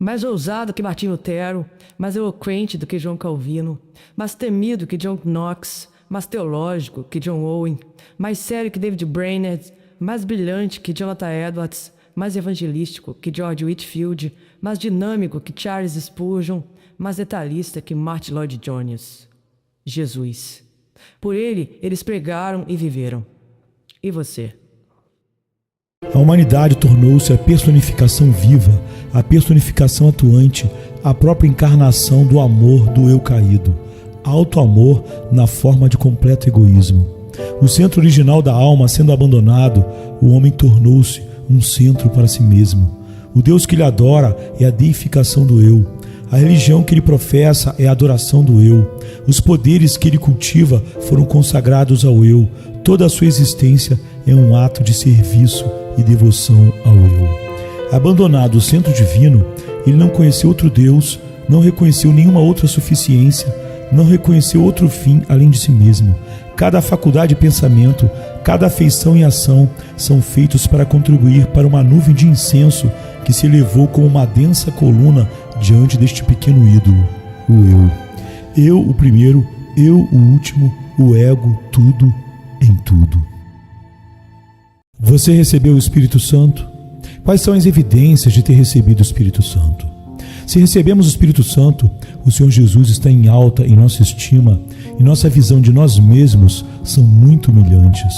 mais ousado que Martinho Lutero, mais eloquente do que João Calvino, mais temido que John Knox, mais teológico que John Owen, mais sério que David Brainerd, mais brilhante que Jonathan Edwards, mais evangelístico que George Whitefield, mais dinâmico que Charles Spurgeon, mais detalhista que Martyn Lloyd-Jones. Jesus. Por ele, eles pregaram e viveram. E você? A humanidade tornou-se a personificação viva, a personificação atuante, a própria encarnação do amor do eu caído. Auto-amor na forma de completo egoísmo. O centro original da alma sendo abandonado, o homem tornou-se um centro para si mesmo. O Deus que ele adora é a deificação do eu. A religião que ele professa é a adoração do eu. Os poderes que ele cultiva foram consagrados ao eu. Toda a sua existência é um ato de serviço e devoção ao eu. Abandonado o centro divino, ele não conheceu outro Deus, não reconheceu nenhuma outra suficiência, não reconheceu outro fim além de si mesmo. Cada faculdade de pensamento, cada afeição e ação são feitos para contribuir para uma nuvem de incenso que se elevou como uma densa coluna diante deste pequeno ídolo, o eu. Eu o primeiro, eu o último, o ego, tudo em tudo. Você recebeu o Espírito Santo? Quais são as evidências de ter recebido o Espírito Santo? Se recebemos o Espírito Santo, o Senhor Jesus está em alta em nossa estima e nossa visão de nós mesmos são muito humilhantes.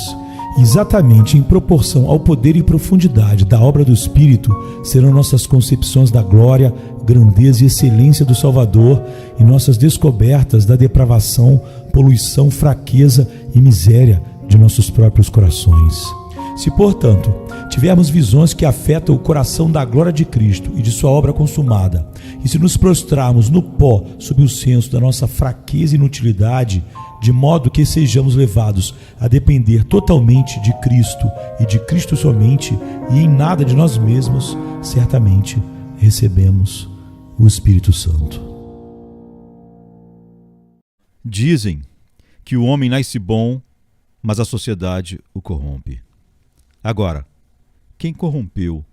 Exatamente em proporção ao poder e profundidade da obra do Espírito serão nossas concepções da glória, grandeza e excelência do Salvador e nossas descobertas da depravação, poluição, fraqueza e miséria de nossos próprios corações. Se, portanto, tivermos visões que afetam o coração da glória de Cristo e de sua obra consumada, e se nos prostrarmos no pó sob o senso da nossa fraqueza e inutilidade, de modo que sejamos levados a depender totalmente de Cristo e de Cristo somente, e em nada de nós mesmos, certamente recebemos o Espírito Santo. Dizem que o homem nasce bom, mas a sociedade o corrompe. Agora, quem corrompeu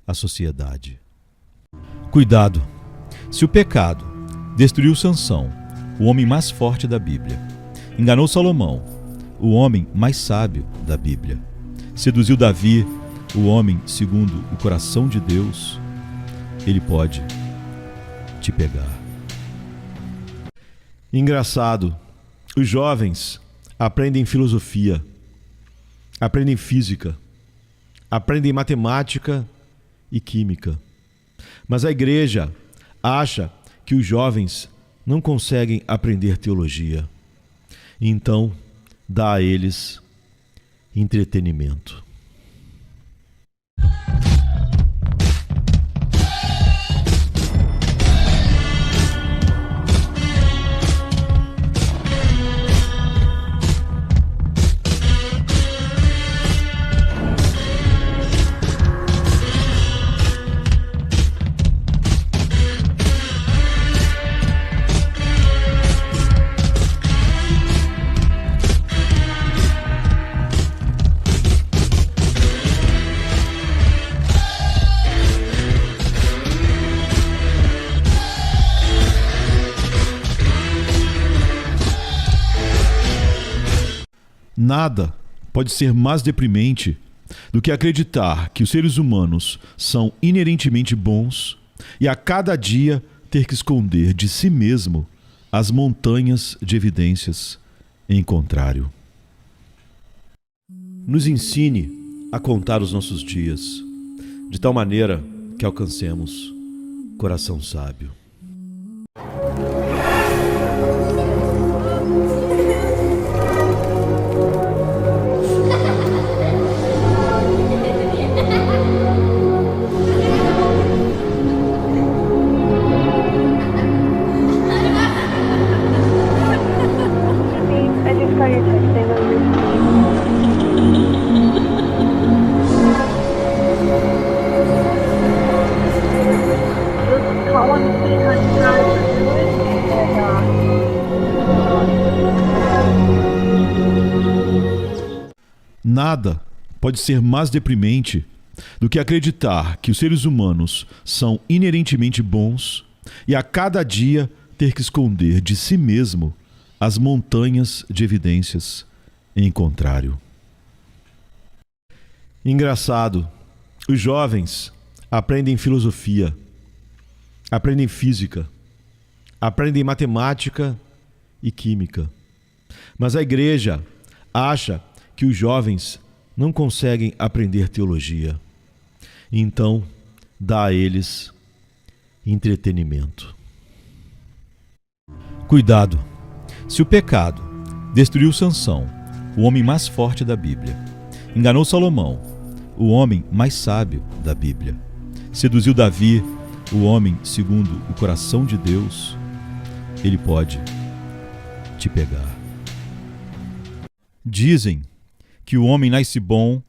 a sociedade? Cuidado! Se o pecado destruiu Sansão, o homem mais forte da Bíblia, enganou Salomão, o homem mais sábio da Bíblia, seduziu Davi, o homem segundo o coração de Deus, ele pode te pegar. Engraçado, os jovens aprendem filosofia, aprendem física, aprendem matemática e química. Mas a igreja acha que os jovens não conseguem aprender teologia. Então, dá a eles entretenimento. Nada pode ser mais deprimente do que acreditar que os seres humanos são inerentemente bons e a cada dia ter que esconder de si mesmo as montanhas de evidências em contrário. Nos ensine a contar os nossos dias, de tal maneira que alcancemos coração sábio. Nada pode ser mais deprimente do que acreditar que os seres humanos são inerentemente bons e a cada dia ter que esconder de si mesmo as montanhas de evidências em contrário. Engraçado, os jovens aprendem filosofia, aprendem física, aprendem matemática e química. Mas a igreja acha que os jovens não conseguem aprender teologia. Então, dá a eles entretenimento. Cuidado! Se o pecado destruiu Sansão, o homem mais forte da Bíblia, enganou Salomão, o homem mais sábio da Bíblia, seduziu Davi, o homem segundo o coração de Deus, ele pode te pegar. Dizem que o homem nasce bom,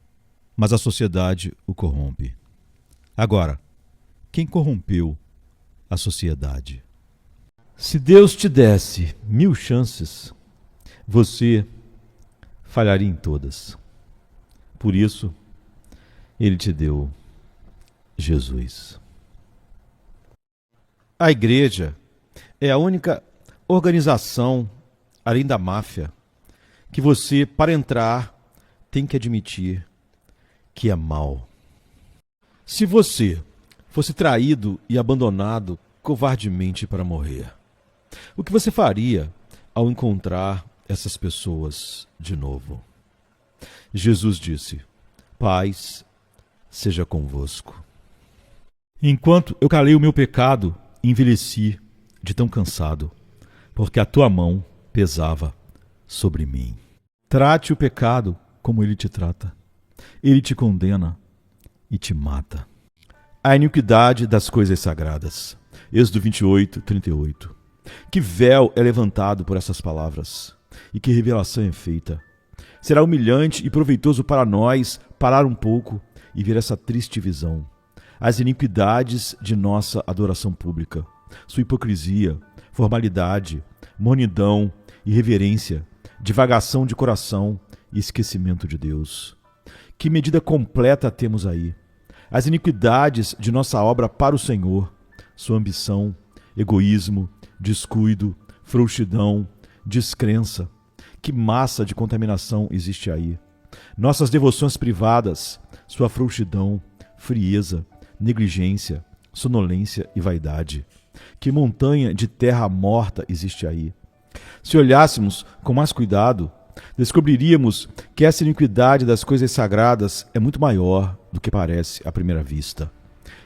mas a sociedade o corrompe. Agora, quem corrompeu a sociedade? Se Deus te desse 1000 chances, você falharia em todas. Por isso, Ele te deu Jesus. A igreja é a única organização, além da máfia, que você, para entrar, tem que admitir que é mal. Se você fosse traído e abandonado covardemente para morrer, o que você faria ao encontrar essas pessoas de novo? Jesus disse: paz seja convosco. Enquanto eu calei o meu pecado, envelheci de tão cansado, porque a tua mão pesava sobre mim. Trate o pecado como ele te trata. Ele te condena e te mata. A iniquidade das coisas sagradas. Êxodo 28, 38. Que véu é levantado por essas palavras, e que revelação é feita. Será humilhante e proveitoso para nós parar um pouco e ver essa triste visão. As iniquidades de nossa adoração pública, sua hipocrisia, formalidade, mornidão, irreverência, divagação de coração e esquecimento de Deus. Que medida completa temos aí? As iniquidades de nossa obra para o Senhor, sua ambição, egoísmo, descuido, frouxidão, descrença. Que massa de contaminação existe aí? Nossas devoções privadas, sua frouxidão, frieza, negligência, sonolência e vaidade. Que montanha de terra morta existe aí? Se olhássemos com mais cuidado, descobriríamos que essa iniquidade das coisas sagradas é muito maior do que parece à primeira vista.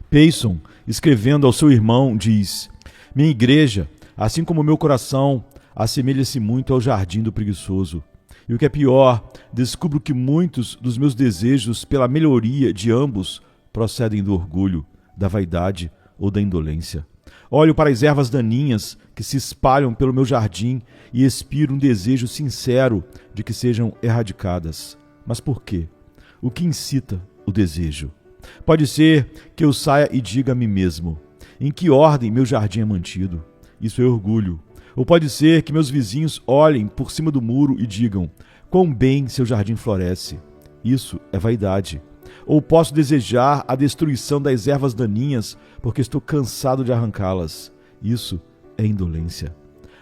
Payson, escrevendo ao seu irmão, diz: minha igreja, assim como meu coração, assemelha-se muito ao jardim do preguiçoso. E o que é pior, descubro que muitos dos meus desejos pela melhoria de ambos procedem do orgulho, da vaidade ou da indolência. Olho para as ervas daninhas que se espalham pelo meu jardim e expiro um desejo sincero de que sejam erradicadas. Mas por quê? O que incita o desejo? Pode ser que eu saia e diga a mim mesmo: em que ordem meu jardim é mantido? Isso é orgulho. Ou pode ser que meus vizinhos olhem por cima do muro e digam: quão bem seu jardim floresce. Isso é vaidade. Ou posso desejar a destruição das ervas daninhas porque estou cansado de arrancá-las. Isso é indolência.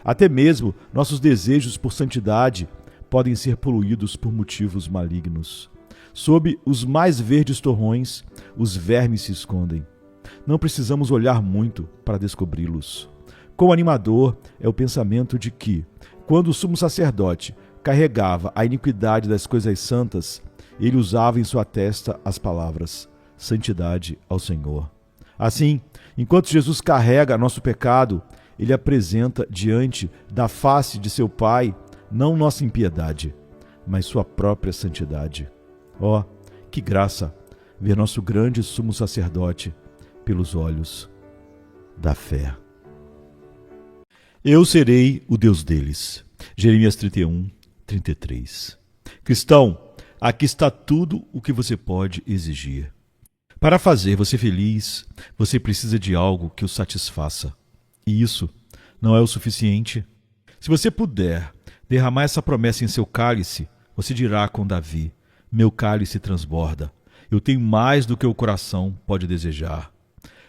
Até mesmo nossos desejos por santidade podem ser poluídos por motivos malignos. Sob os mais verdes torrões, os vermes se escondem. Não precisamos olhar muito para descobri-los. Quão animador é o pensamento de que, quando o sumo sacerdote carregava a iniquidade das coisas santas, ele usava em sua testa as palavras: santidade ao Senhor. Assim, enquanto Jesus carrega nosso pecado, ele apresenta diante da face de seu Pai não nossa impiedade, mas sua própria santidade. Oh, que graça ver nosso grande sumo sacerdote pelos olhos da fé. Eu serei o Deus deles. Jeremias 31, 33. Cristão, aqui está tudo o que você pode exigir. Para fazer você feliz, você precisa de algo que o satisfaça. E isso não é o suficiente. Se você puder derramar essa promessa em seu cálice, você dirá com Davi: meu cálice transborda. Eu tenho mais do que o coração pode desejar.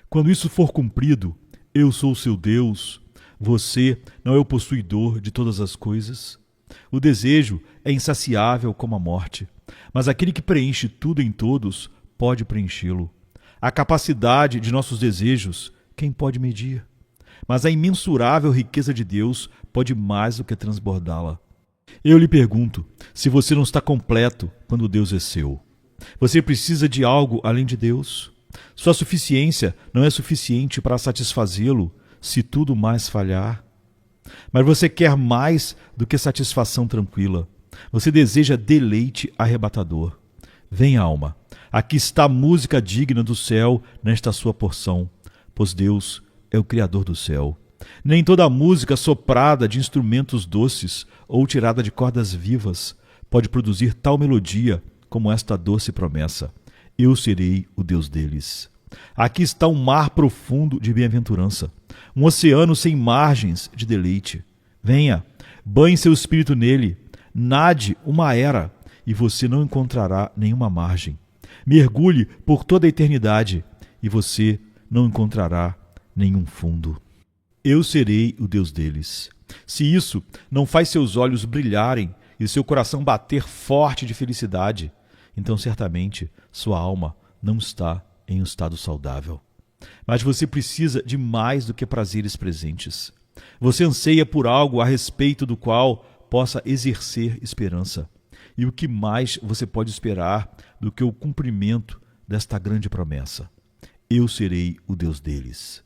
Quando isso for cumprido, eu sou o seu Deus. Você não é o possuidor de todas as coisas? O desejo é insaciável como a morte, mas aquele que preenche tudo em todos pode preenchê-lo. A capacidade de nossos desejos, quem pode medir? Mas a imensurável riqueza de Deus pode mais do que transbordá-la. Eu lhe pergunto, se você não está completo quando Deus é seu, você precisa de algo além de Deus? Sua suficiência não é suficiente para satisfazê-lo se tudo mais falhar? Mas você quer mais do que satisfação tranquila. Você deseja deleite arrebatador. Vem, alma, aqui está a música digna do céu nesta sua porção, pois Deus é o Criador do céu. Nem toda música soprada de instrumentos doces ou tirada de cordas vivas pode produzir tal melodia como esta doce promessa. Eu serei o Deus deles. Aqui está um mar profundo de bem-aventurança, um oceano sem margens de deleite. Venha, banhe seu espírito nele, nade uma era e você não encontrará nenhuma margem. Mergulhe por toda a eternidade e você não encontrará nenhum fundo. Eu serei o Deus deles. Se isso não faz seus olhos brilharem e seu coração bater forte de felicidade, então certamente sua alma não está em um estado saudável. Mas você precisa de mais do que prazeres presentes. Você anseia por algo a respeito do qual possa exercer esperança. E o que mais você pode esperar do que o cumprimento desta grande promessa? Eu serei o Deus deles.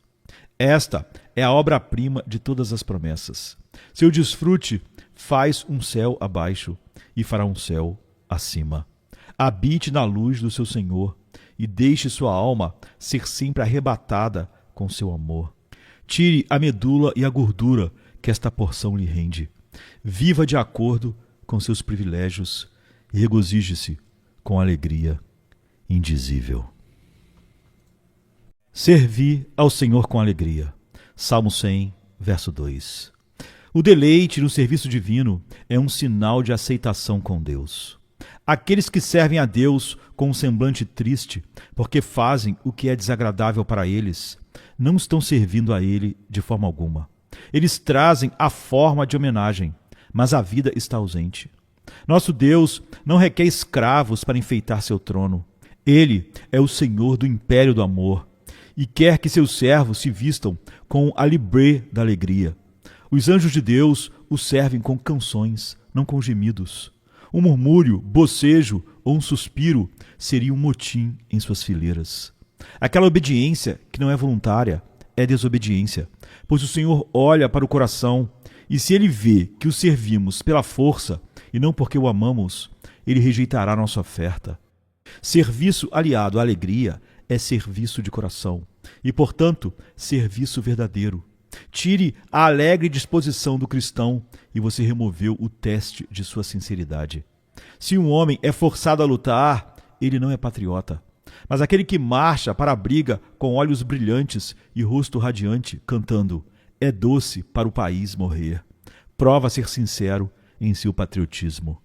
Esta é a obra-prima de todas as promessas. Seu desfrute faz um céu abaixo e fará um céu acima. Habite na luz do seu Senhor e deixe sua alma ser sempre arrebatada com seu amor. Tire a medula e a gordura que esta porção lhe rende. Viva de acordo com seus privilégios e regozije-se com alegria indizível. Servi ao Senhor com alegria. Salmo 100, verso 2. O deleite no serviço divino é um sinal de aceitação com Deus. Aqueles que servem a Deus com um semblante triste, porque fazem o que é desagradável para eles, não estão servindo a Ele de forma alguma. Eles trazem a forma de homenagem, mas a vida está ausente. Nosso Deus não requer escravos para enfeitar seu trono. Ele é o Senhor do império do amor e quer que seus servos se vistam com a libré da alegria. Os anjos de Deus o servem com canções, não com gemidos. Um murmúrio, bocejo ou um suspiro seria um motim em suas fileiras. Aquela obediência que não é voluntária é desobediência, pois o Senhor olha para o coração e se Ele vê que o servimos pela força e não porque o amamos, Ele rejeitará nossa oferta. Serviço aliado à alegria é serviço de coração e, portanto, serviço verdadeiro. Tire a alegre disposição do cristão e você removeu o teste de sua sinceridade. Se um homem é forçado a lutar, ele não é patriota. Mas aquele que marcha para a briga com olhos brilhantes e rosto radiante, cantando, é doce para o país morrer. Prova ser sincero em seu patriotismo.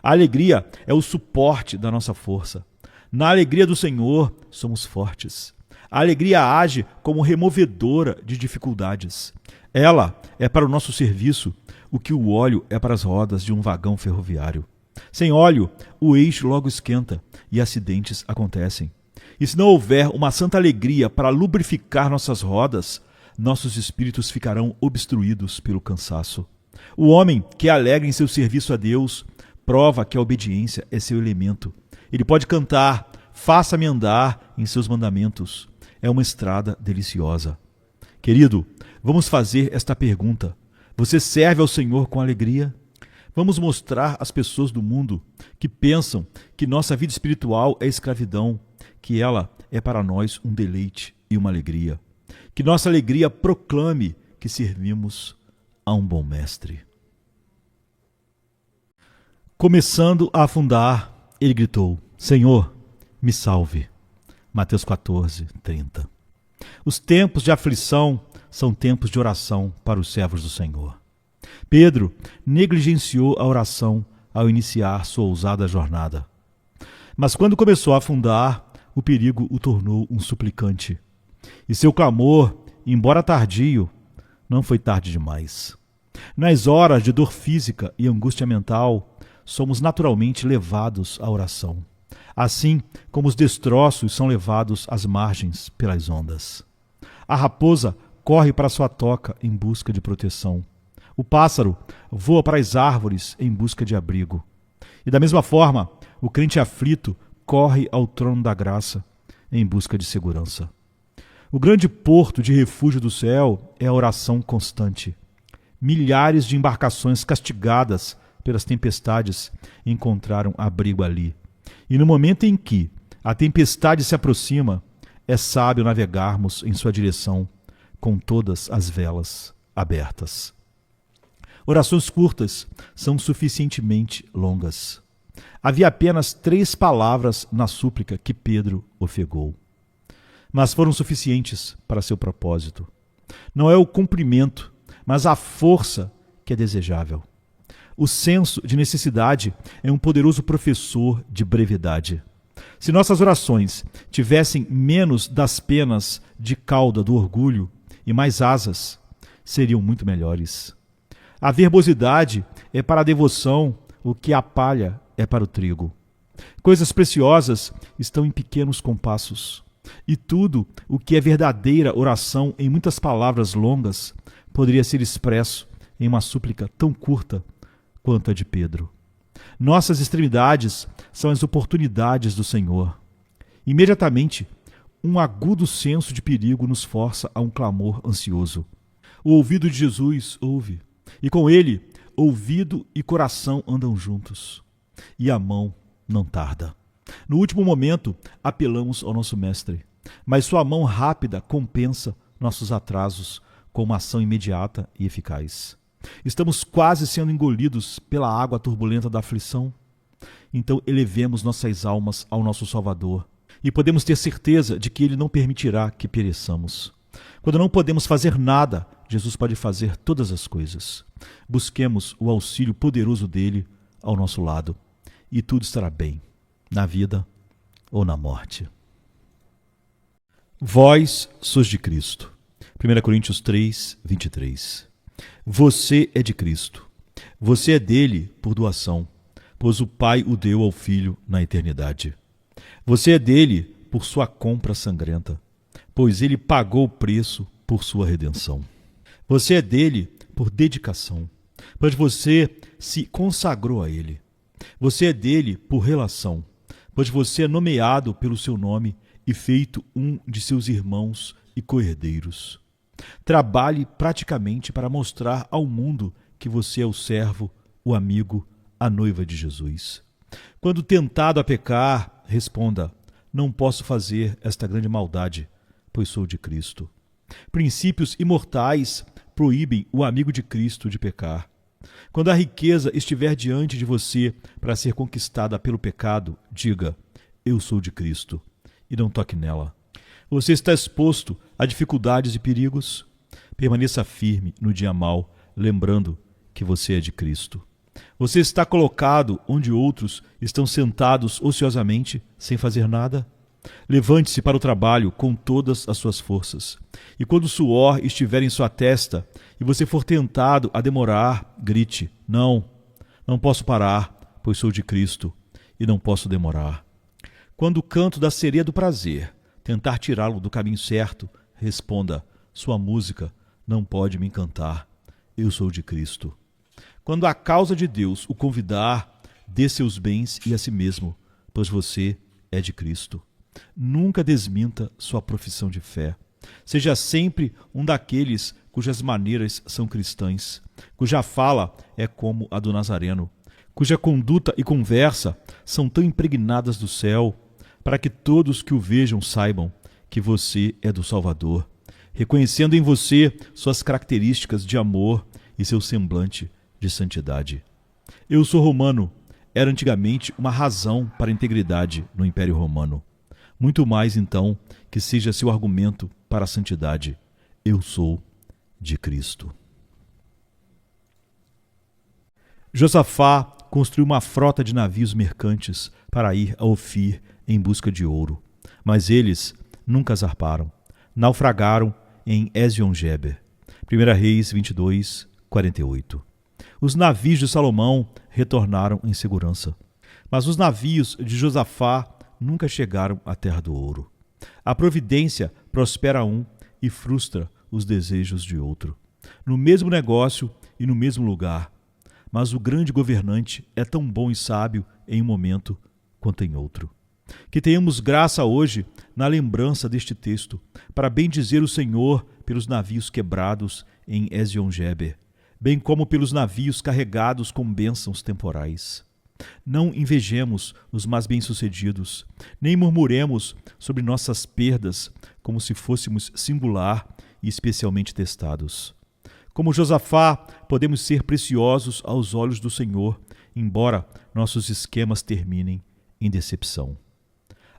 A alegria é o suporte da nossa força. Na alegria do Senhor, somos fortes. A alegria age como removedora de dificuldades. Ela é para o nosso serviço o que o óleo é para as rodas de um vagão ferroviário. Sem óleo, o eixo logo esquenta e acidentes acontecem. E se não houver uma santa alegria para lubrificar nossas rodas, nossos espíritos ficarão obstruídos pelo cansaço. O homem que é alegre em seu serviço a Deus prova que a obediência é seu elemento. Ele pode cantar, faça-me andar em seus mandamentos. É uma estrada deliciosa. Querido, vamos fazer esta pergunta. Você serve ao Senhor com alegria? Vamos mostrar às pessoas do mundo que pensam que nossa vida espiritual é escravidão, que ela é para nós um deleite e uma alegria. Que nossa alegria proclame que servimos a um bom mestre. Começando a afundar, ele gritou, Senhor, me salve. Mateus 14, 30. Os tempos de aflição são tempos de oração para os servos do Senhor. Pedro negligenciou a oração ao iniciar sua ousada jornada. Mas quando começou a afundar, o perigo o tornou um suplicante. E seu clamor, embora tardio, não foi tarde demais. Nas horas de dor física e angústia mental, somos naturalmente levados à oração, assim como os destroços são levados às margens pelas ondas. A raposa corre para sua toca em busca de proteção. O pássaro voa para as árvores em busca de abrigo. E da mesma forma, o crente aflito corre ao trono da graça em busca de segurança. O grande porto de refúgio do céu é a oração constante. Milhares de embarcações castigadas pelas tempestades encontraram abrigo ali. E no momento em que a tempestade se aproxima, é sábio navegarmos em sua direção com todas as velas abertas. Orações curtas são suficientemente longas. Havia apenas 3 palavras na súplica que Pedro ofegou, mas foram suficientes para seu propósito. Não é o cumprimento, mas a força que é desejável. O senso de necessidade é um poderoso professor de brevidade. Se nossas orações tivessem menos das penas de cauda do orgulho e mais asas, seriam muito melhores. A verbosidade é para a devoção o que a palha é para o trigo. Coisas preciosas estão em pequenos compassos. E tudo o que é verdadeira oração em muitas palavras longas poderia ser expresso em uma súplica tão curta quanto a de Pedro. Nossas extremidades são as oportunidades do Senhor. Imediatamente, um agudo senso de perigo nos força a um clamor ansioso. O ouvido de Jesus ouve, e com ele, ouvido e coração andam juntos. E a mão não tarda. No último momento, apelamos ao nosso Mestre, mas sua mão rápida compensa nossos atrasos com uma ação imediata e eficaz. Estamos quase sendo engolidos pela água turbulenta da aflição. Então elevemos nossas almas ao nosso Salvador e podemos ter certeza de que Ele não permitirá que pereçamos. Quando não podemos fazer nada, Jesus pode fazer todas as coisas. Busquemos o auxílio poderoso dele ao nosso lado e tudo estará bem, na vida ou na morte. Vós sois de Cristo. 1 Coríntios 3, 23. Você é de Cristo. Você é dele por doação, pois o Pai o deu ao Filho na eternidade. Você é dele por sua compra sangrenta, pois ele pagou o preço por sua redenção. Você é dele por dedicação, pois você se consagrou a ele. Você é dele por relação, pois você é nomeado pelo seu nome e feito um de seus irmãos e co-herdeiros. Trabalhe praticamente para mostrar ao mundo que você é o servo, o amigo, a noiva de Jesus. Quando tentado a pecar, responda: não posso fazer esta grande maldade, pois sou de Cristo. Princípios imortais proíbem o amigo de Cristo de pecar. Quando a riqueza estiver diante de você para ser conquistada pelo pecado, diga: eu sou de Cristo, e não toque nela. Você está exposto a dificuldades e perigos? Permaneça firme no dia mau, lembrando que você é de Cristo. Você está colocado onde outros estão sentados ociosamente, sem fazer nada? Levante-se para o trabalho com todas as suas forças. E quando o suor estiver em sua testa e você for tentado a demorar, grite: não posso parar, pois sou de Cristo e não posso demorar. Quando o canto da sereia do prazer tentar tirá-lo do caminho certo, responda: sua música não pode me encantar, eu sou de Cristo. Quando a causa de Deus o convidar, dê seus bens e a si mesmo, pois você é de Cristo. Nunca desminta sua profissão de fé. Seja sempre um daqueles cujas maneiras são cristãs, cuja fala é como a do Nazareno, cuja conduta e conversa são tão impregnadas do céu, para que todos que o vejam saibam que você é do Salvador, reconhecendo em você suas características de amor e seu semblante de santidade. Eu sou romano era antigamente uma razão para a integridade no Império Romano. Muito mais, então, que seja seu argumento para a santidade. Eu sou de Cristo. Josafá construiu uma frota de navios mercantes para ir a Ofir em busca de ouro. Mas eles nunca zarparam. Naufragaram em Ezion-Geber. 1 Reis 22, 48. Os navios de Salomão retornaram em segurança. Mas os navios de Josafá nunca chegaram à terra do ouro. A providência prospera um e frustra os desejos de outro. No mesmo negócio e no mesmo lugar. Mas o grande governante é tão bom e sábio em um momento quanto em outro. Que tenhamos graça hoje na lembrança deste texto, para bendizer o Senhor pelos navios quebrados em Ezion-Geber, bem como pelos navios carregados com bênçãos temporais. Não invejemos os mais bem-sucedidos, nem murmuremos sobre nossas perdas como se fôssemos singular e especialmente testados. Como Josafá, podemos ser preciosos aos olhos do Senhor, embora nossos esquemas terminem em decepção.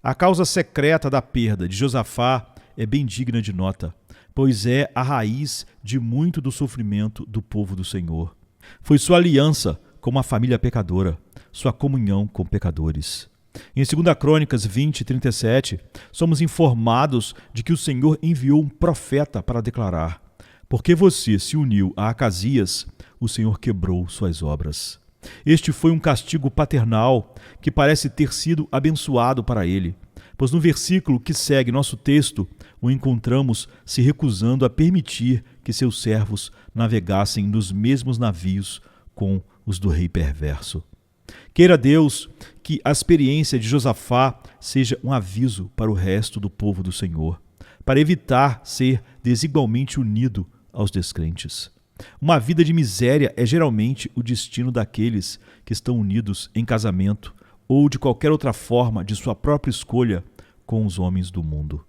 A causa secreta da perda de Josafá é bem digna de nota, pois é a raiz de muito do sofrimento do povo do Senhor. Foi sua aliança com uma família pecadora, sua comunhão com pecadores. Em 2 Crônicas 20, 37, somos informados de que o Senhor enviou um profeta para declarar: porque você se uniu a Acasias, o Senhor quebrou suas obras. Este foi um castigo paternal que parece ter sido abençoado para ele, pois no versículo que segue nosso texto o encontramos se recusando a permitir que seus servos navegassem nos mesmos navios com os do rei perverso. Queira Deus que a experiência de Josafá seja um aviso para o resto do povo do Senhor, para evitar ser desigualmente unido aos descrentes. Uma vida de miséria é geralmente o destino daqueles que estão unidos em casamento ou de qualquer outra forma de sua própria escolha com os homens do mundo.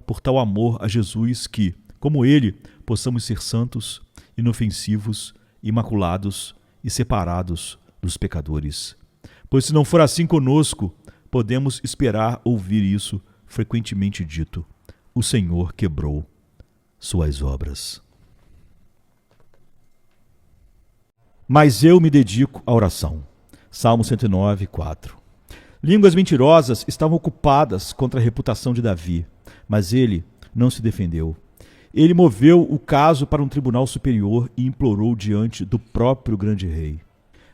Por tal amor a Jesus que, como ele, possamos ser santos, inofensivos, imaculados e separados dos pecadores. Pois se não for assim conosco, podemos esperar ouvir isso frequentemente dito: o Senhor quebrou suas obras. Mas eu me dedico à oração. Salmo 109, 4. Línguas mentirosas estavam ocupadas contra a reputação de Davi, mas ele não se defendeu. Ele moveu o caso para um tribunal superior e implorou diante do próprio grande rei.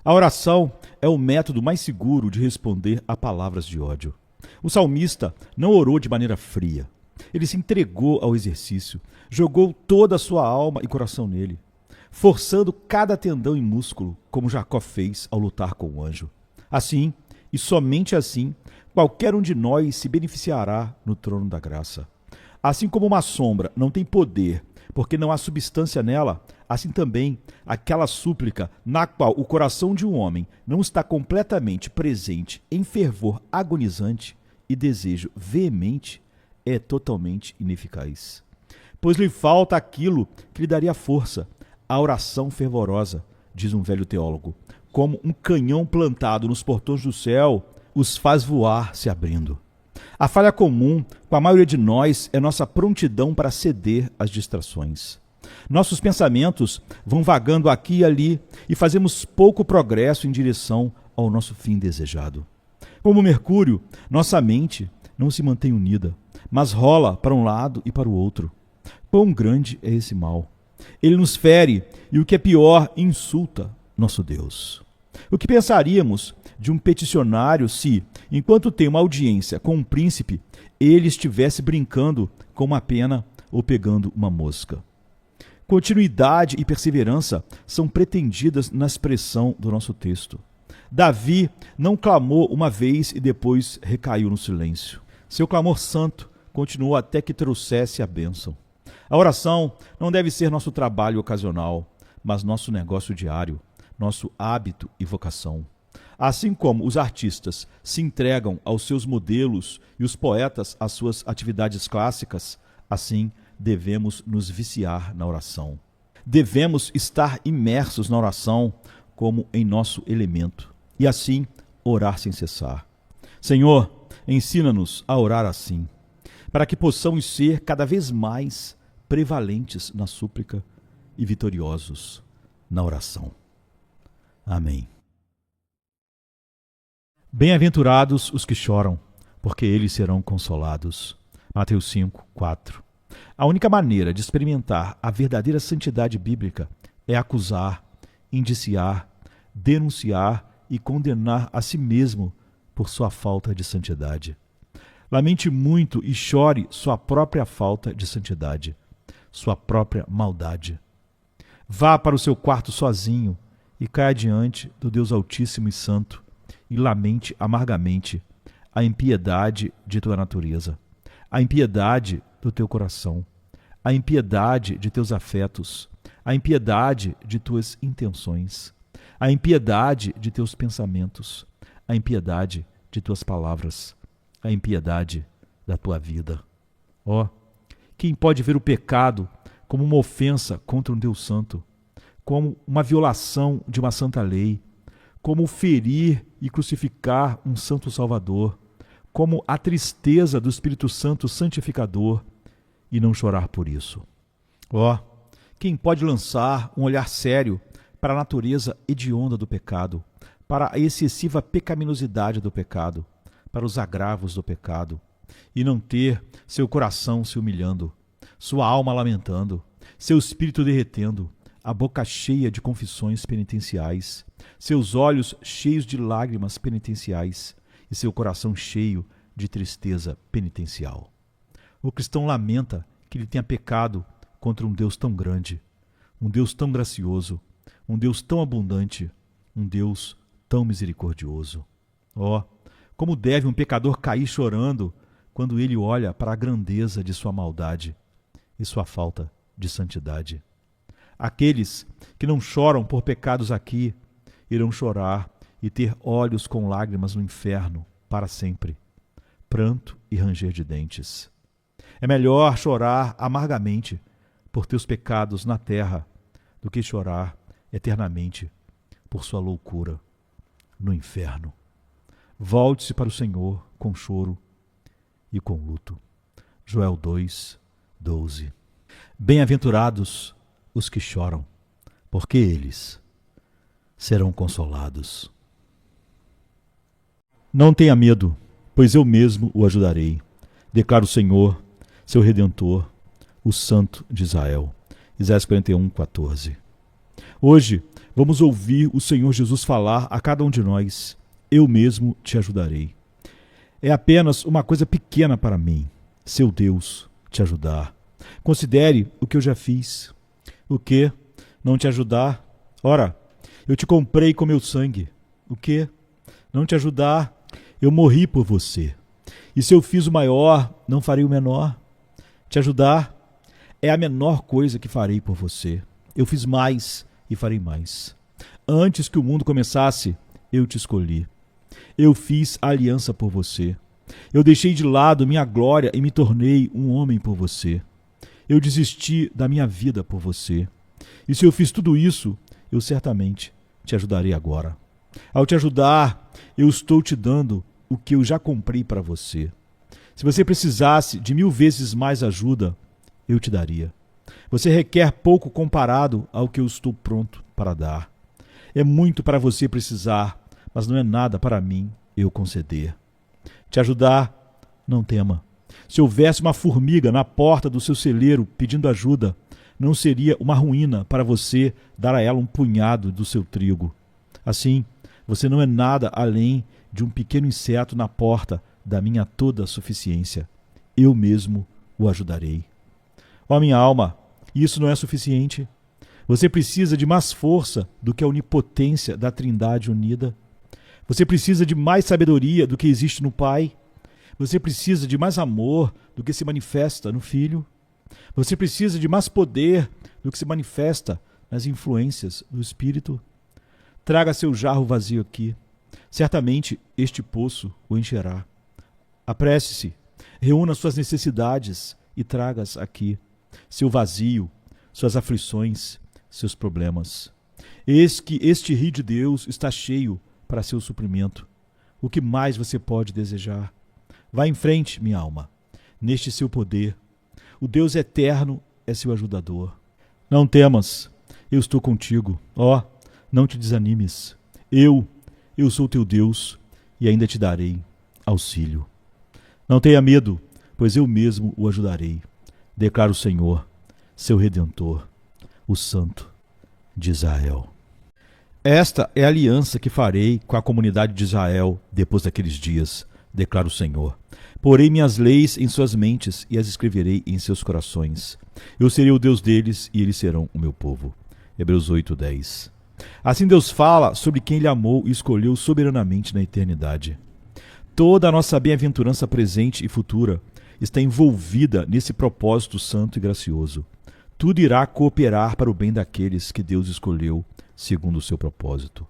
A oração é o método mais seguro de responder a palavras de ódio. O salmista não orou de maneira fria. Ele se entregou ao exercício, jogou toda a sua alma e coração nele, forçando cada tendão e músculo, como Jacó fez ao lutar com o anjo. Assim, e somente assim, qualquer um de nós se beneficiará no trono da graça. Assim como uma sombra não tem poder, porque não há substância nela, assim também aquela súplica na qual o coração de um homem não está completamente presente em fervor agonizante e desejo veemente, é totalmente ineficaz. Pois lhe falta aquilo que lhe daria força. A oração fervorosa, diz um velho teólogo, como um canhão plantado nos portões do céu, os faz voar se abrindo. A falha comum com a maioria de nós é nossa prontidão para ceder às distrações. Nossos pensamentos vão vagando aqui e ali e fazemos pouco progresso em direção ao nosso fim desejado. Como Mercúrio, nossa mente não se mantém unida, mas rola para um lado e para o outro. Quão grande é esse mal! Ele nos fere e, o que é pior, insulta nosso Deus. O que pensaríamos de um peticionário se, enquanto tem uma audiência com um príncipe, ele estivesse brincando com uma pena ou pegando uma mosca? Continuidade e perseverança são pretendidas na expressão do nosso texto. Davi não clamou uma vez e depois recaiu no silêncio. Seu clamor santo continuou até que trouxesse a bênção. A oração não deve ser nosso trabalho ocasional, mas nosso negócio diário, nosso hábito e vocação. Assim como os artistas se entregam aos seus modelos e os poetas às suas atividades clássicas, assim devemos nos viciar na oração. Devemos estar imersos na oração como em nosso elemento, e assim orar sem cessar. Senhor, ensina-nos a orar assim, para que possamos ser cada vez mais prevalentes na súplica e vitoriosos na oração. Amém. Bem-aventurados os que choram, porque eles serão consolados. Mateus 5, 4. A única maneira de experimentar a verdadeira santidade bíblica é acusar, indiciar, denunciar e condenar a si mesmo por sua falta de santidade. Lamente muito e chore sua própria falta de santidade, sua própria maldade. Vá para o seu quarto sozinho e caia diante do Deus Altíssimo e Santo e lamente amargamente a impiedade de tua natureza, a impiedade do teu coração, a impiedade de teus afetos, a impiedade de tuas intenções, a impiedade de teus pensamentos, a impiedade de tuas palavras, a impiedade da tua vida. Ó, quem pode ver o pecado como uma ofensa contra um Deus santo, como uma violação de uma santa lei, como ferir e crucificar um santo Salvador, como a tristeza do Espírito Santo santificador, e não chorar por isso? Ó, quem pode lançar um olhar sério para a natureza hedionda do pecado, para a excessiva pecaminosidade do pecado, para os agravos do pecado, e não ter seu coração se humilhando, sua alma lamentando, seu espírito derretendo, a boca cheia de confissões penitenciais, seus olhos cheios de lágrimas penitenciais e seu coração cheio de tristeza penitencial? O cristão lamenta que ele tenha pecado contra um Deus tão grande, um Deus tão gracioso, um Deus tão abundante, um Deus tão misericordioso. Ó, como deve um pecador cair chorando quando ele olha para a grandeza de sua maldade e sua falta de santidade. Aqueles que não choram por pecados aqui irão chorar e ter olhos com lágrimas no inferno para sempre, pranto e ranger de dentes. É melhor chorar amargamente por teus pecados na terra do que chorar eternamente por sua loucura no inferno. Volte-se para o Senhor com choro e com luto. Joel 2, 12. Bem-aventurados os que choram, porque eles serão consolados. Não tenha medo, pois eu mesmo o ajudarei, declara o Senhor, seu Redentor, o Santo de Israel. Isaías 41, 14. Hoje vamos ouvir o Senhor Jesus falar a cada um de nós: eu mesmo te ajudarei. É apenas uma coisa pequena para mim, seu Deus, te ajudar. Considere o que eu já fiz. O que? Não te ajudar? Ora, eu te comprei com meu sangue. O que? Não te ajudar? Eu morri por você. E se eu fiz o maior, não farei o menor? Te ajudar? É a menor coisa que farei por você. Eu fiz mais e farei mais. Antes que o mundo começasse, eu te escolhi. Eu fiz a aliança por você. Eu deixei de lado minha glória e me tornei um homem por você. Eu desisti da minha vida por você. E se eu fiz tudo isso, eu certamente te ajudarei agora. Ao te ajudar, eu estou te dando o que eu já comprei para você. Se você precisasse de 1000 vezes mais ajuda, eu te daria. Você requer pouco comparado ao que eu estou pronto para dar. É muito para você precisar, mas não é nada para mim eu conceder. Te ajudar? Não tema. Se houvesse uma formiga na porta do seu celeiro pedindo ajuda, não seria uma ruína para você dar a ela um punhado do seu trigo. Assim, você não é nada além de um pequeno inseto na porta da minha toda suficiência. Eu mesmo o ajudarei. Ó minha alma, isso não é suficiente? Você precisa de mais força do que a onipotência da Trindade unida. Você precisa de mais sabedoria do que existe no Pai. Você precisa de mais amor do que se manifesta no Filho. Você precisa de mais poder do que se manifesta nas influências do Espírito. Traga seu jarro vazio aqui. Certamente este poço o encherá. Apresse-se, reúna suas necessidades e traga-as aqui. Seu vazio, suas aflições, seus problemas. Eis que este rio de Deus está cheio para seu suprimento. O que mais você pode desejar? Vá em frente, minha alma, neste seu poder. O Deus eterno é seu ajudador. Não temas, eu estou contigo. Ó, não te desanimes. Eu sou teu Deus, e ainda te darei auxílio. Não tenha medo, pois eu mesmo o ajudarei, declara o Senhor, seu Redentor, o Santo de Israel. Esta é a aliança que farei com a comunidade de Israel depois daqueles dias, declara o Senhor. Porei minhas leis em suas mentes e as escreverei em seus corações. Eu serei o Deus deles e eles serão o meu povo. Hebreus 8:10. Assim Deus fala sobre quem Ele amou e escolheu soberanamente na eternidade. Toda a nossa bem-aventurança presente e futura está envolvida nesse propósito santo e gracioso. Tudo irá cooperar para o bem daqueles que Deus escolheu segundo o seu propósito.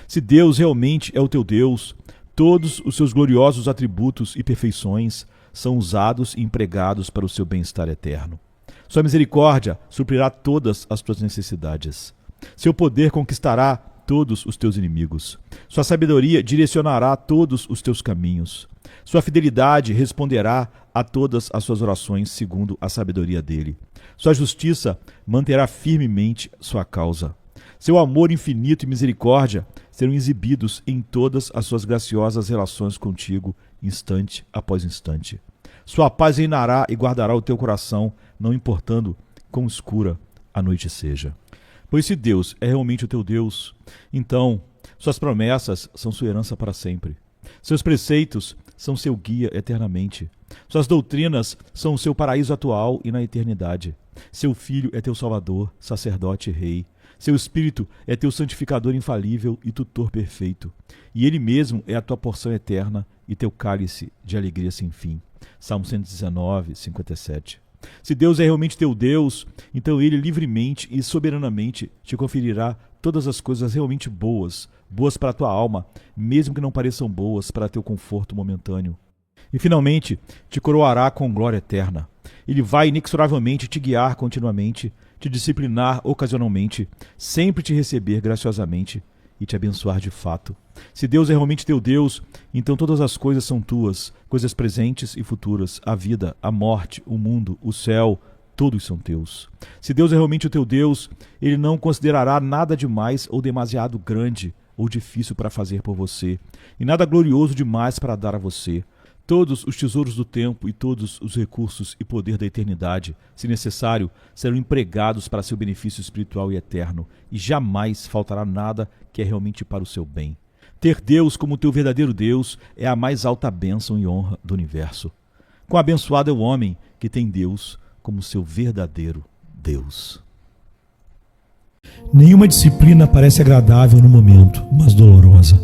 Se Deus realmente é o teu Deus, todos os seus gloriosos atributos e perfeições são usados e empregados para o seu bem-estar eterno. Sua misericórdia suprirá todas as tuas necessidades. Seu poder conquistará todos os teus inimigos. Sua sabedoria direcionará todos os teus caminhos. Sua fidelidade responderá a todas as suas orações segundo a sabedoria dele. Sua justiça manterá firmemente sua causa. Seu amor infinito e misericórdia serão exibidos em todas as suas graciosas relações contigo, instante após instante. Sua paz reinará e guardará o teu coração, não importando quão escura a noite seja. Pois se Deus é realmente o teu Deus, então suas promessas são sua herança para sempre. Seus preceitos são seu guia eternamente. Suas doutrinas são o seu paraíso atual e na eternidade. Seu Filho é teu Salvador, sacerdote e rei. Seu Espírito é teu santificador infalível e tutor perfeito. E Ele mesmo é a tua porção eterna e teu cálice de alegria sem fim. Salmo 119, 57. Se Deus é realmente teu Deus, então Ele livremente e soberanamente te conferirá todas as coisas realmente boas, boas para a tua alma, mesmo que não pareçam boas para teu conforto momentâneo. E finalmente te coroará com glória eterna. Ele vai inexoravelmente te guiar continuamente, te disciplinar ocasionalmente, sempre te receber graciosamente e te abençoar de fato. Se Deus é realmente teu Deus, então todas as coisas são tuas, coisas presentes e futuras, a vida, a morte, o mundo, o céu, todos são teus. Se Deus é realmente o teu Deus, Ele não considerará nada demais ou demasiado grande ou difícil para fazer por você, e nada glorioso demais para dar a você. Todos os tesouros do tempo e todos os recursos e poder da eternidade, se necessário, serão empregados para seu benefício espiritual e eterno, e jamais faltará nada que é realmente para o seu bem. Ter Deus como teu verdadeiro Deus é a mais alta bênção e honra do universo. Quão abençoado é o homem que tem Deus como seu verdadeiro Deus. Nenhuma disciplina parece agradável no momento, mas dolorosa.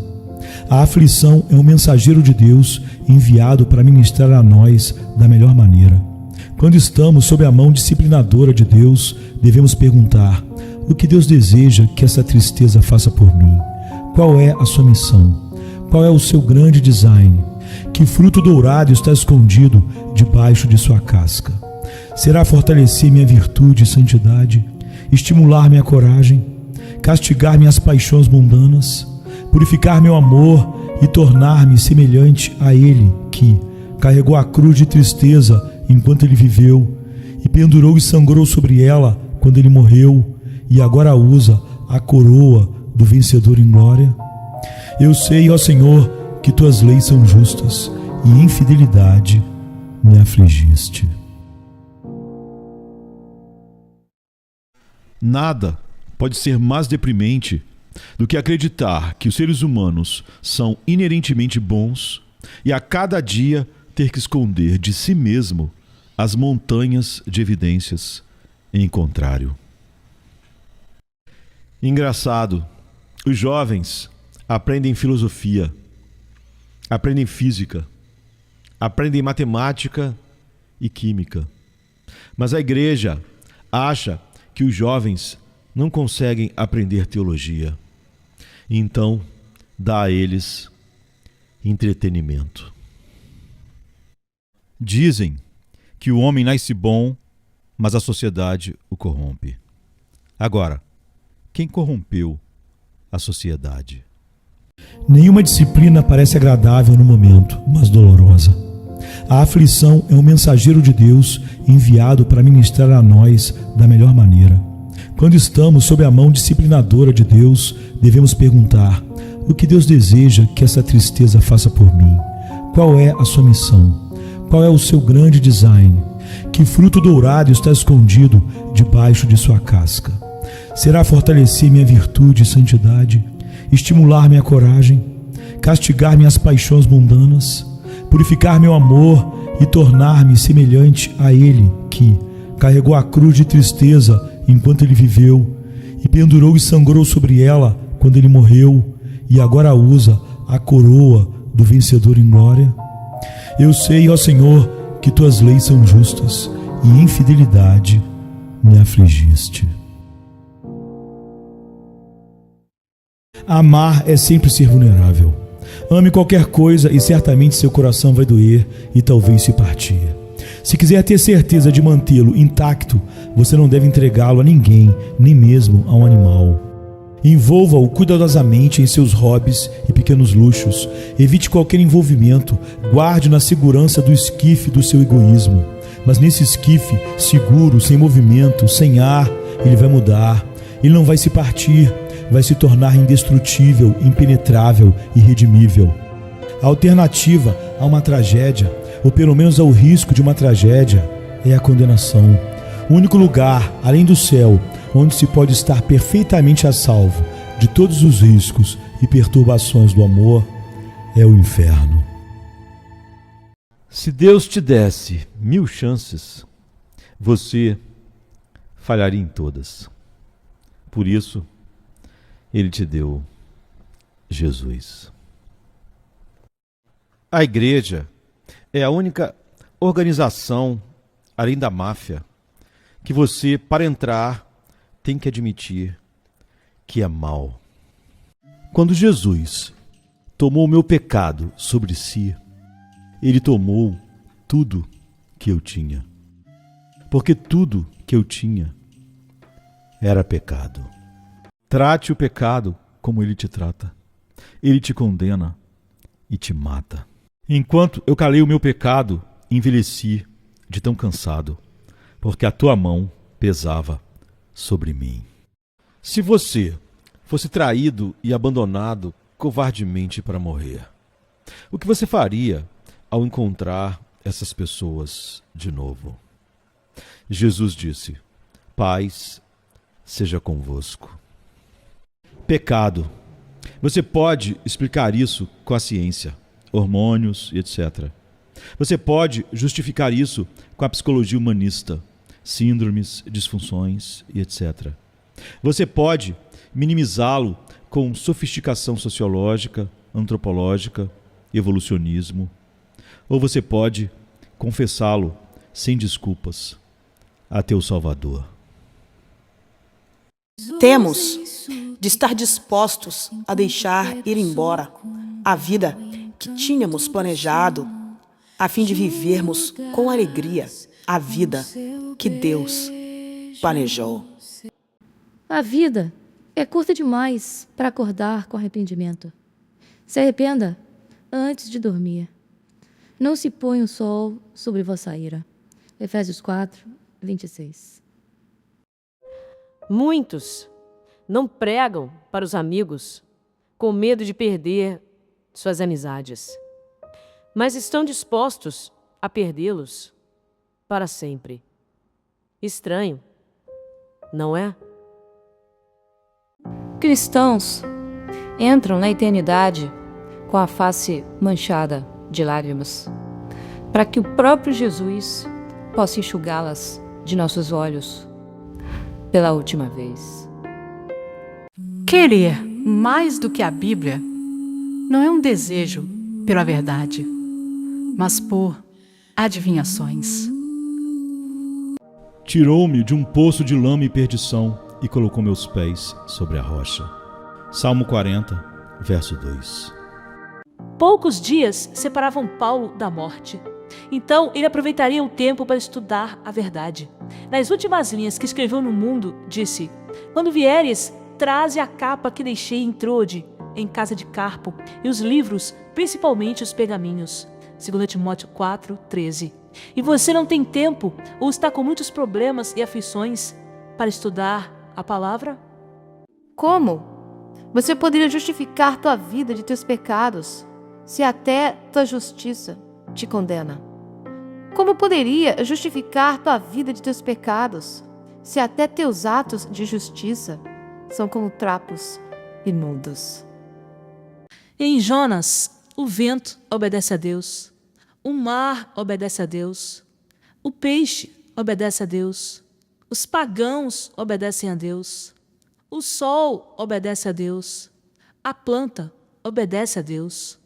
A aflição é um mensageiro de Deus enviado para ministrar a nós da melhor maneira. Quando estamos sob a mão disciplinadora de Deus, devemos perguntar: o que Deus deseja que essa tristeza faça por mim? Qual é a sua missão? Qual é o seu grande design? Que fruto dourado está escondido debaixo de sua casca? Será fortalecer minha virtude e santidade? Estimular minha coragem? Castigar minhas paixões mundanas? Purificar meu amor e tornar-me semelhante a Ele que carregou a cruz de tristeza enquanto Ele viveu e pendurou e sangrou sobre ela quando Ele morreu e agora usa a coroa do vencedor em glória? Eu sei, ó Senhor, que tuas leis são justas e em fidelidade me afligiste. Nada pode ser mais deprimente do que acreditar que os seres humanos são inerentemente bons e a cada dia ter que esconder de si mesmo as montanhas de evidências em contrário. Engraçado, os jovens aprendem filosofia, aprendem física, aprendem matemática e química, mas a igreja acha que os jovens não conseguem aprender teologia. Então, dá a eles entretenimento. Dizem que o homem nasce bom, mas a sociedade o corrompe. Agora, quem corrompeu a sociedade? Nenhuma disciplina parece agradável no momento, mas dolorosa. A aflição é um mensageiro de Deus enviado para ministrar a nós da melhor maneira. Quando estamos sob a mão disciplinadora de Deus, devemos perguntar: O que Deus deseja que essa tristeza faça por mim? Qual é a sua missão? Qual é o seu grande design? Que fruto dourado está escondido debaixo de sua casca? Será fortalecer minha virtude e santidade? Estimular minha coragem? Castigar minhas paixões mundanas? Purificar meu amor e tornar-me semelhante a Ele que carregou a cruz de tristeza enquanto Ele viveu e pendurou e sangrou sobre ela quando Ele morreu e agora usa a coroa do vencedor em glória? Eu sei, ó Senhor, que tuas leis são justas e em fidelidade me afligiste. Amar é sempre ser vulnerável. Ame qualquer coisa e certamente seu coração vai doer e talvez se partir. Se quiser ter certeza de mantê-lo intacto, você não deve entregá-lo a ninguém, nem mesmo a um animal. Envolva-o cuidadosamente em seus hobbies e pequenos luxos. Evite qualquer envolvimento. Guarde na segurança do esquife do seu egoísmo. Mas nesse esquife, seguro, sem movimento, sem ar, ele vai mudar. Ele não vai se partir. Vai se tornar indestrutível, impenetrável, irredimível. A alternativa a uma tragédia, ou pelo menos ao risco de uma tragédia, é a condenação. O único lugar, além do céu, onde se pode estar perfeitamente a salvo de todos os riscos e perturbações do amor, é o inferno. Se Deus te desse 1000 chances, você falharia em todas. Por isso, Ele te deu Jesus. A igreja é a única organização, além da máfia, que você, para entrar, tem que admitir que é mal. Quando Jesus tomou o meu pecado sobre si, Ele tomou tudo que eu tinha. Porque tudo que eu tinha era pecado. Trate o pecado como ele te trata. Ele te condena e te mata. Enquanto eu calei o meu pecado, envelheci de tão cansado, porque a tua mão pesava sobre mim. Se você fosse traído e abandonado covardemente para morrer, o que você faria ao encontrar essas pessoas de novo? Jesus disse: paz seja convosco. Pecado. Você pode explicar isso com a ciência, hormônios e etc. Você pode justificar isso com a psicologia humanista, síndromes, disfunções e etc. Você pode minimizá-lo com sofisticação sociológica, antropológica, evolucionismo. Ou você pode confessá-lo sem desculpas a teu Salvador. Temos de estar dispostos a deixar ir embora a vida que tínhamos planejado, a fim de vivermos com alegria a vida que Deus planejou. A vida é curta demais para acordar com arrependimento. Se arrependa antes de dormir. Não se põe o sol sobre vossa ira. Efésios 4, 26. Muitos não pregam para os amigos com medo de perder suas amizades, mas estão dispostos a perdê-los para sempre. Estranho, não é? Cristãos entram na eternidade com a face manchada de lágrimas, para que o próprio Jesus possa enxugá-las de nossos olhos pela última vez. Querer mais do que a Bíblia não é um desejo pela verdade, mas por adivinhações. Tirou-me de um poço de lama e perdição e colocou meus pés sobre a rocha. Salmo 40, verso 2. Poucos dias separavam Paulo da morte. Então ele aproveitaria o tempo para estudar a verdade. Nas últimas linhas que escreveu no Mundo, disse: quando vieres, traze a capa que deixei em Trode, em casa de Carpo, e os livros, principalmente os pergaminhos. 2 Timóteo 4, 13. E você não tem tempo ou está com muitos problemas e aflições para estudar a palavra? Como? Você poderia justificar tua vida de teus pecados, se até tua justiça te condena? Como poderia justificar tua vida de teus pecados, se até teus atos de justiça são como trapos imundos? Em Jonas, o vento obedece a Deus, o mar obedece a Deus, o peixe obedece a Deus, os pagãos obedecem a Deus, o sol obedece a Deus, a planta obedece a Deus,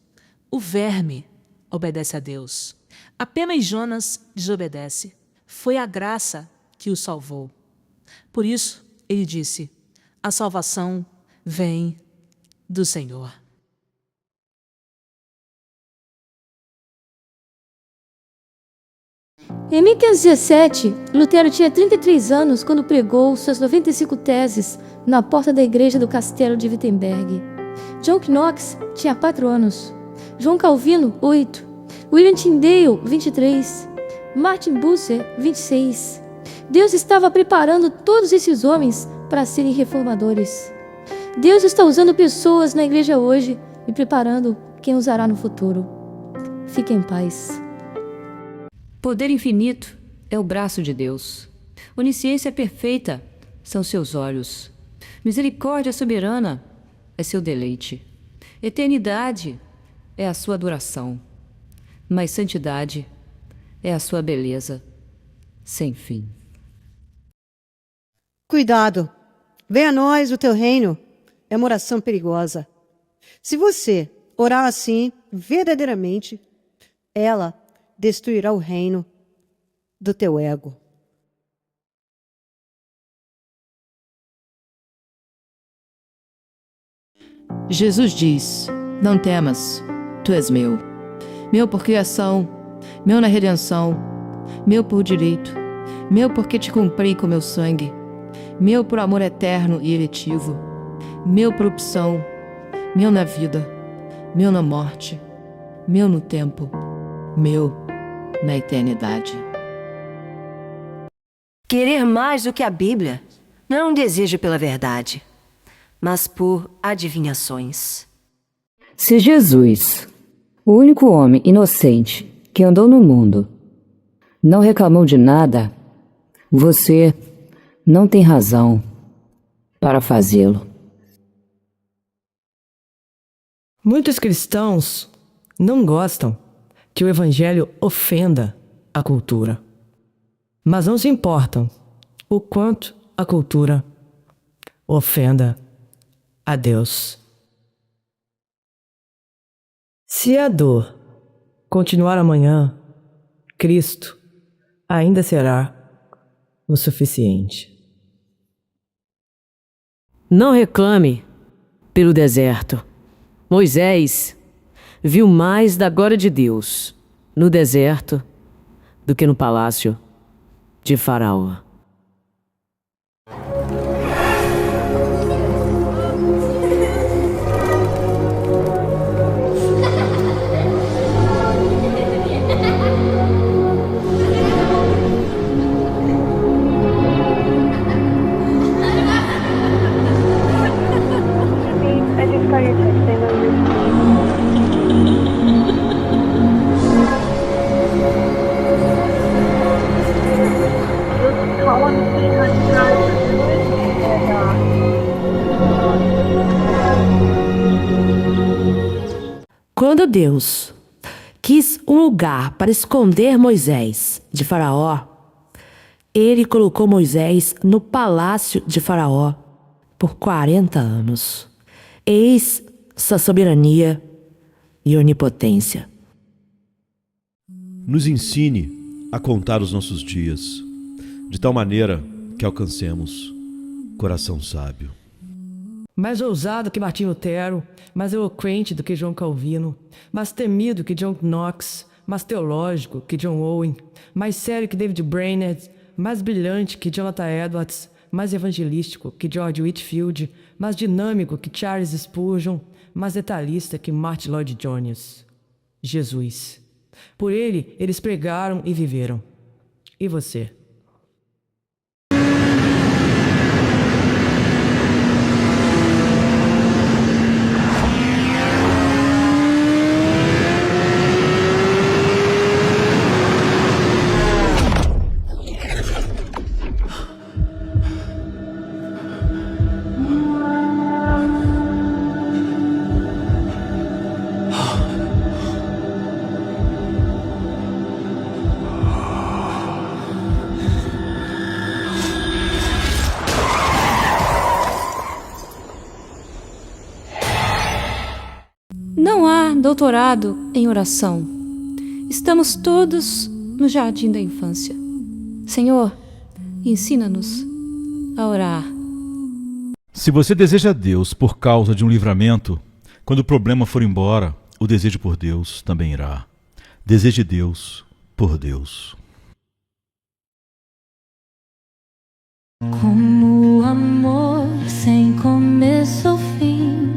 o verme obedece a Deus. Apenas Jonas desobedece. Foi a graça que o salvou. Por isso, ele disse: a salvação vem do Senhor. Em 1517, Lutero tinha 33 anos quando pregou suas 95 teses na porta da igreja do castelo de Wittenberg. John Knox tinha 4 anos, João Calvino, 8, William Tyndale, 23, Martin Bucer, 26. Deus estava preparando todos esses homens para serem reformadores. Deus está usando pessoas na igreja hoje e preparando quem usará no futuro. Fique em paz. Poder infinito é o braço de Deus. Onisciência perfeita são seus olhos. Misericórdia soberana é seu deleite. Eternidade é a sua adoração. Mas santidade é a sua beleza sem fim. Cuidado! Venha a nós o teu reino. É uma oração perigosa. Se você orar assim, verdadeiramente, ela destruirá o reino do teu ego. Jesus diz: não temas, tu és meu. Meu por criação, meu na redenção, meu por direito, meu porque te comprei com meu sangue, meu por amor eterno e eletivo, meu por opção, meu na vida, meu na morte, meu no tempo, meu na eternidade. Querer mais do que a Bíblia não é um desejo pela verdade, mas por adivinhações. Se Jesus, o único homem inocente que andou no mundo, não reclamou de nada, você não tem razão para fazê-lo. Muitos cristãos não gostam que o evangelho ofenda a cultura, mas não se importam o quanto a cultura ofenda a Deus. Se a dor continuar amanhã, Cristo ainda será o suficiente. Não reclame pelo deserto. Moisés viu mais da glória de Deus no deserto do que no palácio de Faraó. Quando Deus quis um lugar para esconder Moisés de Faraó, ele colocou Moisés no palácio de Faraó por 40 anos. Eis sua soberania e onipotência. Nos ensine a contar os nossos dias, de tal maneira que alcancemos coração sábio. Mais ousado que Martim Lutero, mais eloquente do que João Calvino, mais temido que John Knox, mais teológico que John Owen, mais sério que David Brainerd, mais brilhante que Jonathan Edwards, mais evangelístico que George Whitefield, mais dinâmico que Charles Spurgeon, mais detalhista que Martyn Lloyd-Jones. Jesus. Por ele, eles pregaram e viveram. E você? Não há doutorado em oração. Estamos todos no jardim da infância. Senhor, ensina-nos a orar. Se você deseja a Deus por causa de um livramento, quando o problema for embora, o desejo por Deus também irá. Deseje Deus por Deus. Como o amor sem começo ou fim,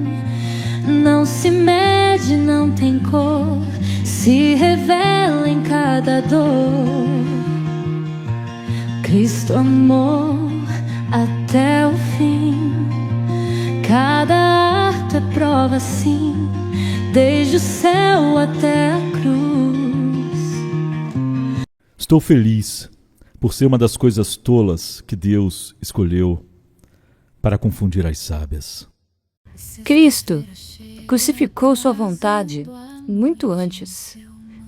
não se mede, não tem cor, se revela em cada dor. Cristo amor até o fim, cada ato é prova sim, desde o céu até a cruz. Estou feliz por ser uma das coisas tolas que Deus escolheu para confundir as sábias. Cristo crucificou sua vontade muito antes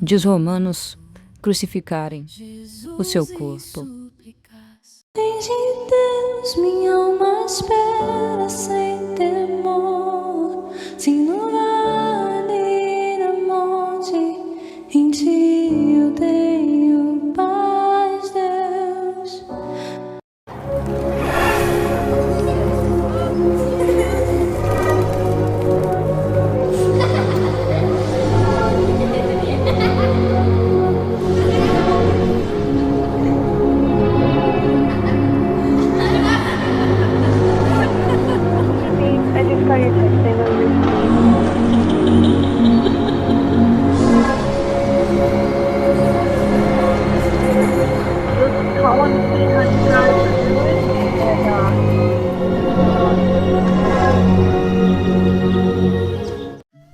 de os romanos crucificarem o seu corpo. Vem de Deus, minha alma espera sem temor, sim no vale da morte, em ti eu tenho paz, Deus.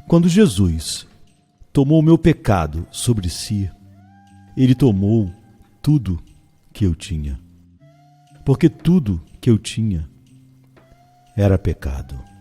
Quando Jesus tomou o meu pecado sobre si, ele tomou tudo que eu tinha. Porque tudo que eu tinha era pecado.